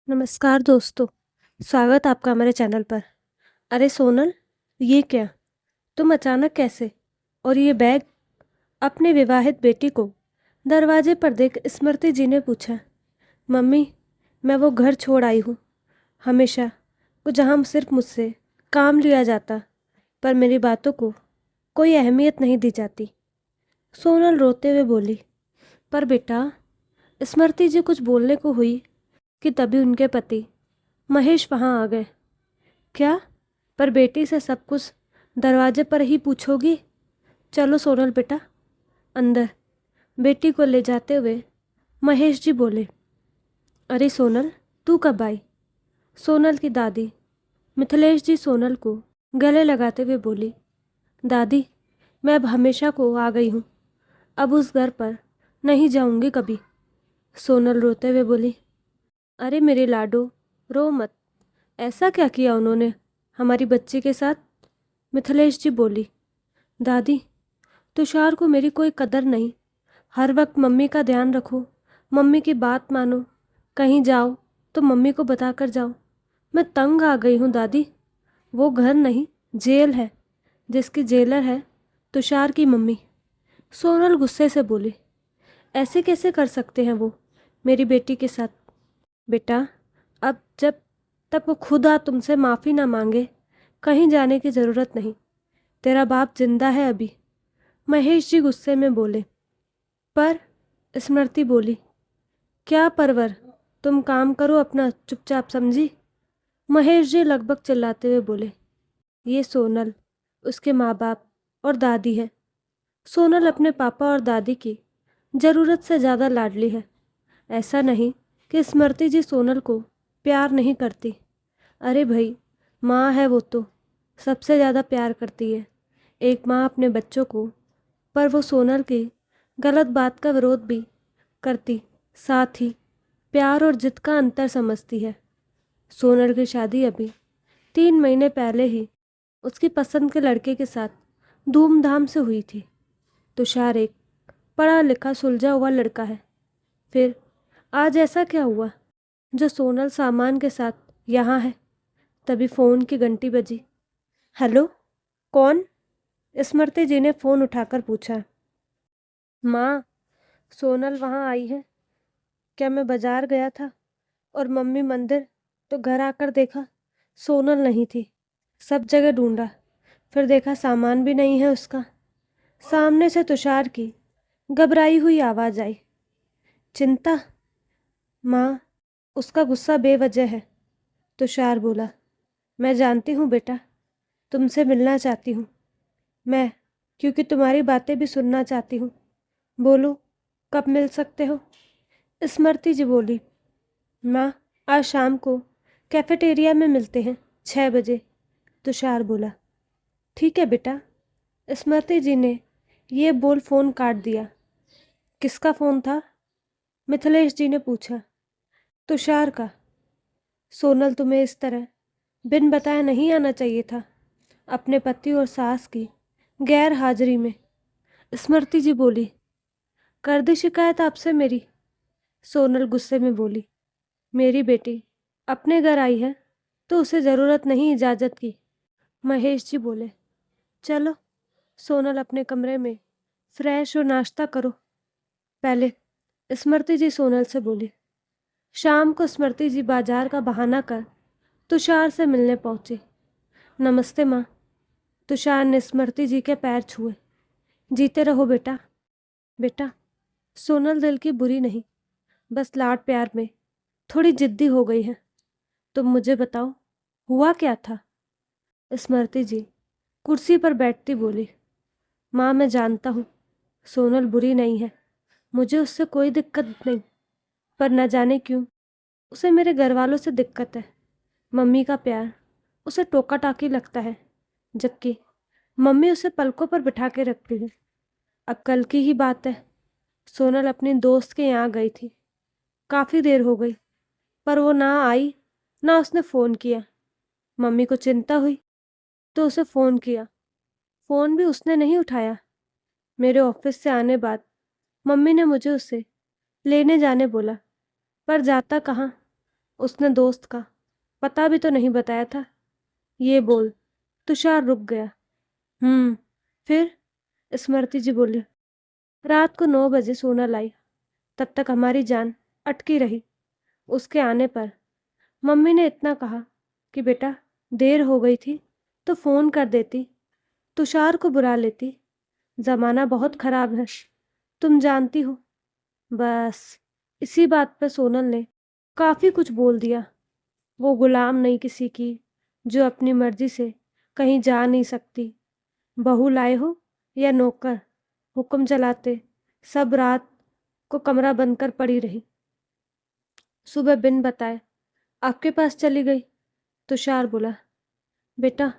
नमस्कार दोस्तों, स्वागत आपका हमारे चैनल पर। अरे सोनल, ये क्या? तुम अचानक कैसे? और ये बैग? अपने विवाहित बेटी को दरवाजे पर देख स्मृति जी ने पूछा। मम्मी, मैं वो घर छोड़ आई हूँ, हमेशा, वो जहाँ सिर्फ मुझसे काम लिया जाता, पर मेरी बातों को कोई अहमियत नहीं दी जाती। सोनल रोते हुए बोली। पर बेटा, स्मृति जी कुछ बोलने को हुई कि तभी उनके पति महेश वहाँ आ गए। क्या? पर बेटी से सब कुछ दरवाजे पर ही पूछोगी? चलो सोनल बेटा, अंदर। बेटी को ले जाते हुए महेश जी बोले। अरे सोनल, तू कब आई? सोनल की दादी मिथिलेश जी सोनल को गले लगाते हुए बोली। दादी, मैं अब हमेशा को आ गई हूँ, अब उस घर पर नहीं जाऊँगी कभी। सोनल रोते हुए बोली। अरे मेरे लाडो, रो मत। ऐसा क्या किया उन्होंने हमारी बच्ची के साथ? मिथिलेश जी बोली। दादी, तुषार को मेरी कोई कदर नहीं। हर वक्त मम्मी का ध्यान रखो, मम्मी की बात मानो, कहीं जाओ तो मम्मी को बता कर जाओ। मैं तंग आ गई हूँ दादी। वो घर नहीं, जेल है, जिसकी जेलर है तुषार की मम्मी। सोनल गुस्से से बोली। ऐसे कैसे कर सकते हैं वो मेरी बेटी के साथ? बेटा, अब जब तक वो खुद आ तुमसे माफ़ी ना मांगे, कहीं जाने की ज़रूरत नहीं। तेरा बाप जिंदा है अभी। महेश जी गुस्से में बोले। पर स्मृति बोली। क्या परवर, तुम काम करो अपना चुपचाप, समझी? महेश जी लगभग चिल्लाते हुए बोले। ये सोनल उसके माँ बाप और दादी है। सोनल अपने पापा और दादी की ज़रूरत से ज़्यादा लाडली है। ऐसा नहीं कि स्मृति जी सोनल को प्यार नहीं करती। अरे भाई, माँ है वो तो सबसे ज़्यादा प्यार करती है एक माँ अपने बच्चों को। पर वो सोनल की गलत बात का विरोध भी करती, साथ ही प्यार और जिद का अंतर समझती है। सोनल की शादी अभी 3 महीने पहले ही उसकी पसंद के लड़के के साथ धूमधाम से हुई थी। तुषार एक पढ़ा लिखा सुलझा हुआ लड़का है। फिर आज ऐसा क्या हुआ जो सोनल सामान के साथ यहाँ है? तभी फ़ोन की घंटी बजी। हेलो, कौन? स्मृति जी ने फ़ोन उठाकर पूछा। माँ, सोनल वहाँ आई है क्या? मैं बाजार गया था और मम्मी मंदिर, तो घर आकर देखा सोनल नहीं थी। सब जगह ढूंढा, फिर देखा सामान भी नहीं है उसका। सामने से तुषार की घबराई हुई आवाज़ आई। चिंता? माँ, उसका गुस्सा बेवजह है। तुषार बोला। मैं जानती हूँ बेटा, तुमसे मिलना चाहती हूँ मैं, क्योंकि तुम्हारी बातें भी सुनना चाहती हूँ। बोलो, कब मिल सकते हो? स्मृति जी बोली। माँ, आज शाम को कैफेटेरिया में मिलते हैं, 6 बजे। तुषार बोला। ठीक है बेटा। स्मृति जी ने ये बोल फ़ोन काट दिया। किसका फ़ोन था? मिथिलेश जी ने पूछा। तुषार का। सोनल, तुम्हें इस तरह बिन बताए नहीं आना चाहिए था अपने पति और सास की गैर हाजिरी में। स्मृति जी बोली। कर दी शिकायत आपसे मेरी? सोनल गुस्से में बोली। मेरी बेटी अपने घर आई है तो उसे ज़रूरत नहीं इजाज़त की। महेश जी बोले। चलो सोनल, अपने कमरे में फ्रेश और नाश्ता करो पहले। स्मृति जी सोनल से बोली। शाम को स्मृति जी बाजार का बहाना कर तुषार से मिलने पहुंची। नमस्ते माँ। तुषार ने स्मृति जी के पैर छुए। जीते रहो बेटा। बेटा, सोनल दिल की बुरी नहीं, बस लाड प्यार में थोड़ी जिद्दी हो गई है। तुम मुझे बताओ, हुआ क्या था? स्मृति जी कुर्सी पर बैठती बोली। माँ, मैं जानता हूँ सोनल बुरी नहीं है, मुझे उससे कोई दिक्कत नहीं, पर न जाने क्यों उसे मेरे घर वालों से दिक्कत है। मम्मी का प्यार उसे टोका टाकी लगता है, जबकि मम्मी उसे पलकों पर बिठा के रखती है। अब कल की ही बात है, सोनल अपनी दोस्त के यहाँ गई थी। काफ़ी देर हो गई, पर वो ना आई, ना उसने फ़ोन किया। मम्मी को चिंता हुई तो उसे फ़ोन किया, फ़ोन भी उसने नहीं उठाया। मेरे ऑफिस से आने बाद मम्मी ने मुझे उसे लेने जाने बोला, पर जाता कहाँ, उसने दोस्त का पता भी तो नहीं बताया था। ये बोल तुषार रुक गया। फिर? स्मृति जी बोली। रात को 9 बजे सोनल आई। तब तक हमारी जान अटकी रही। उसके आने पर मम्मी ने इतना कहा कि बेटा देर हो गई थी तो फ़ोन कर देती, तुषार को बुला लेती। ज़माना बहुत ख़राब है, तुम जानती हो। बस इसी बात पर सोनल ने काफ़ी कुछ बोल दिया। वो गुलाम नहीं किसी की, जो अपनी मर्जी से कहीं जा नहीं सकती। बहू लाए हो या नौकर, हुक्म चलाते। सब रात को कमरा बंद कर पड़ी रही। सुबह बिन बताए आपके पास चली गई। तुषार बोला। बेटा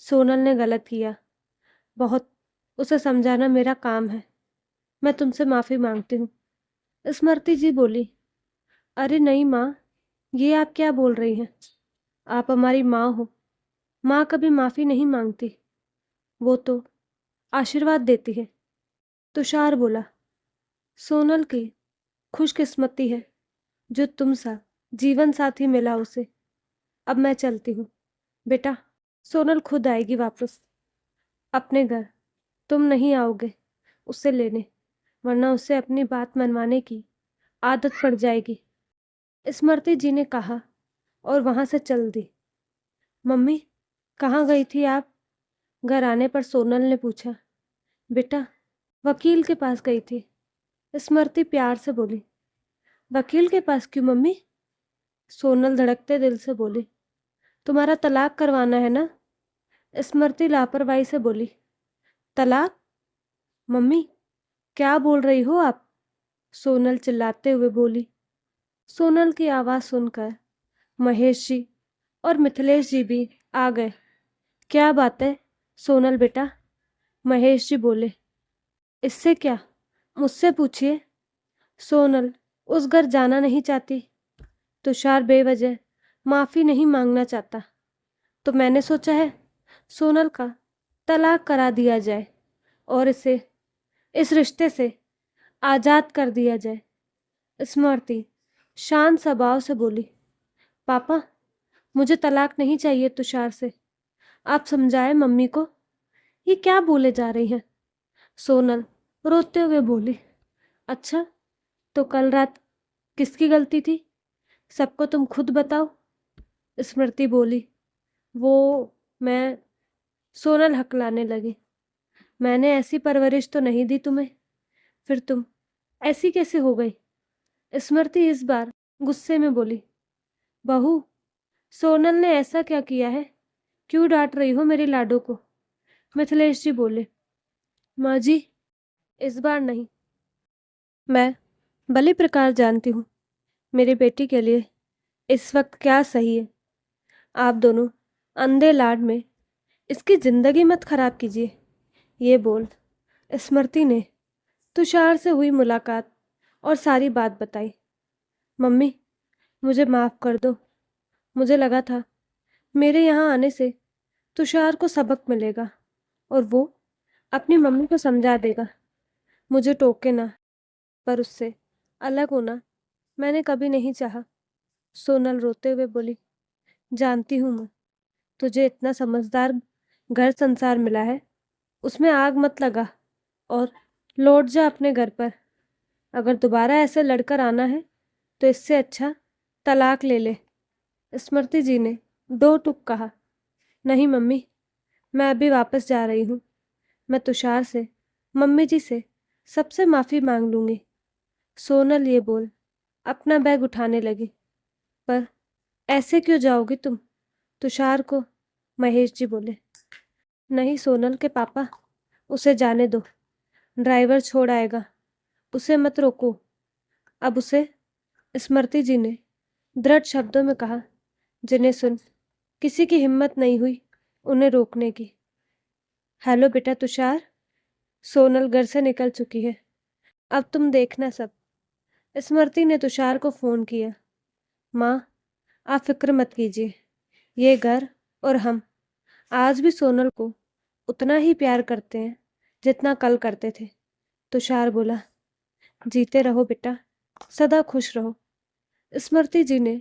सोनल ने गलत किया बहुत, उसे समझाना मेरा काम है। मैं तुमसे माफ़ी मांगती हूँ। स्मृति जी बोली। अरे नहीं माँ, ये आप क्या बोल रही हैं? आप हमारी माँ हो। माँ कभी माफ़ी नहीं मांगती, वो तो आशीर्वाद देती है। तुषार बोला। सोनल की खुशकिस्मती है जो तुम सा जीवन साथी मिला उसे। अब मैं चलती हूँ। बेटा सोनल खुद आएगी वापस अपने घर। तुम नहीं आओगे उसे लेने, वरना उसे अपनी बात मनवाने की आदत पड़ जाएगी। स्मृति जी ने कहा और वहां से चल दी। मम्मी कहाँ गई थी आप? घर आने पर सोनल ने पूछा। बेटा वकील के पास गई थी। स्मृति प्यार से बोली। वकील के पास क्यों मम्मी? सोनल धड़कते दिल से बोली। तुम्हारा तलाक करवाना है ना? स्मृति लापरवाही से बोली। तलाक? मम्मी क्या बोल रही हो आप? सोनल चिल्लाते हुए बोली। सोनल की आवाज़ सुनकर महेश जी और मिथिलेश जी भी आ गए। क्या बात है सोनल बेटा? महेश जी बोले। इससे क्या, मुझसे पूछिए। सोनल उस घर जाना नहीं चाहती। तुषार बेवजह माफ़ी नहीं मांगना चाहता, तो मैंने सोचा है सोनल का तलाक करा दिया जाए और इसे इस रिश्ते से आज़ाद कर दिया जाए। स्मृति शांत स्वभाव से बोली। पापा मुझे तलाक नहीं चाहिए तुषार से। आप समझाए मम्मी को। ये क्या बोले जा रही हैं? सोनल रोते हुए बोली। अच्छा तो कल रात किसकी गलती थी, सबको तुम खुद बताओ। स्मृति बोली। वो मैं। सोनल हकलाने लगी। मैंने ऐसी परवरिश तो नहीं दी तुम्हें, फिर तुम ऐसी कैसे हो गई? स्मृति इस बार गुस्से में बोली। बहू सोनल ने ऐसा क्या किया है, क्यों डांट रही हो मेरी लाडो को? मिथिलेश जी बोले। माँ जी इस बार नहीं। मैं भली प्रकार जानती हूँ मेरी बेटी के लिए इस वक्त क्या सही है। आप दोनों अंधे लाड में इसकी जिंदगी मत खराब कीजिए। ये बोल स्मृति ने तुषार से हुई मुलाकात और सारी बात बताई। मम्मी मुझे माफ़ कर दो। मुझे लगा था मेरे यहाँ आने से तुषार को सबक मिलेगा और वो अपनी मम्मी को समझा देगा। मुझे टोके ना, पर उससे अलग होना मैंने कभी नहीं चाहा। सोनल रोते हुए बोली। जानती हूँ मैं, तुझे इतना समझदार घर संसार मिला है, उसमें आग मत लगा और लौट जा अपने घर पर। अगर दोबारा ऐसे लड़कर आना है तो इससे अच्छा तलाक ले ले। स्मृति जी ने दो टुक कहा। नहीं मम्मी, मैं अभी वापस जा रही हूँ। मैं तुषार से, मम्मी जी से सबसे माफ़ी मांग लूँगी। सोनल ये बोल अपना बैग उठाने लगी। पर ऐसे क्यों जाओगी तुम? तुषार को महेश जी बोले। नहीं सोनल के पापा, उसे जाने दो। ड्राइवर छोड़ आएगा, उसे मत रोको। अब उसे स्मृति जी ने दृढ़ शब्दों में कहा, जिन्हें सुन किसी की हिम्मत नहीं हुई उन्हें रोकने की। हेलो बेटा तुषार, सोनल घर से निकल चुकी है। अब तुम देखना सब। स्मृति ने तुषार को फ़ोन किया। माँ आप फिक्र मत कीजिए, ये घर और हम आज भी सोनल को उतना ही प्यार करते हैं जितना कल करते थे। तुषार बोला। जीते रहो बेटा, सदा खुश रहो। स्मृति जी ने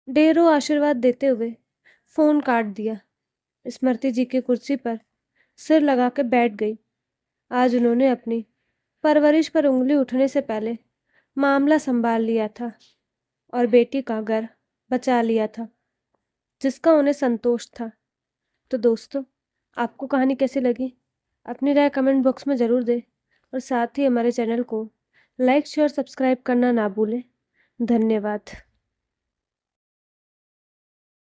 ढेरों आशीर्वाद देते हुए फोन काट दिया। स्मृति जी की कुर्सी पर सिर लगा के बैठ गई। आज उन्होंने अपनी परवरिश पर उंगली उठने से पहले मामला संभाल लिया था और बेटी का घर बचा लिया था, जिसका उन्हें संतोष था। तो दोस्तों, आपको कहानी कैसी लगी? अपनी राय कमेंट बॉक्स में ज़रूर दें और साथ ही हमारे चैनल को लाइक शेयर सब्सक्राइब करना ना भूलें। धन्यवाद।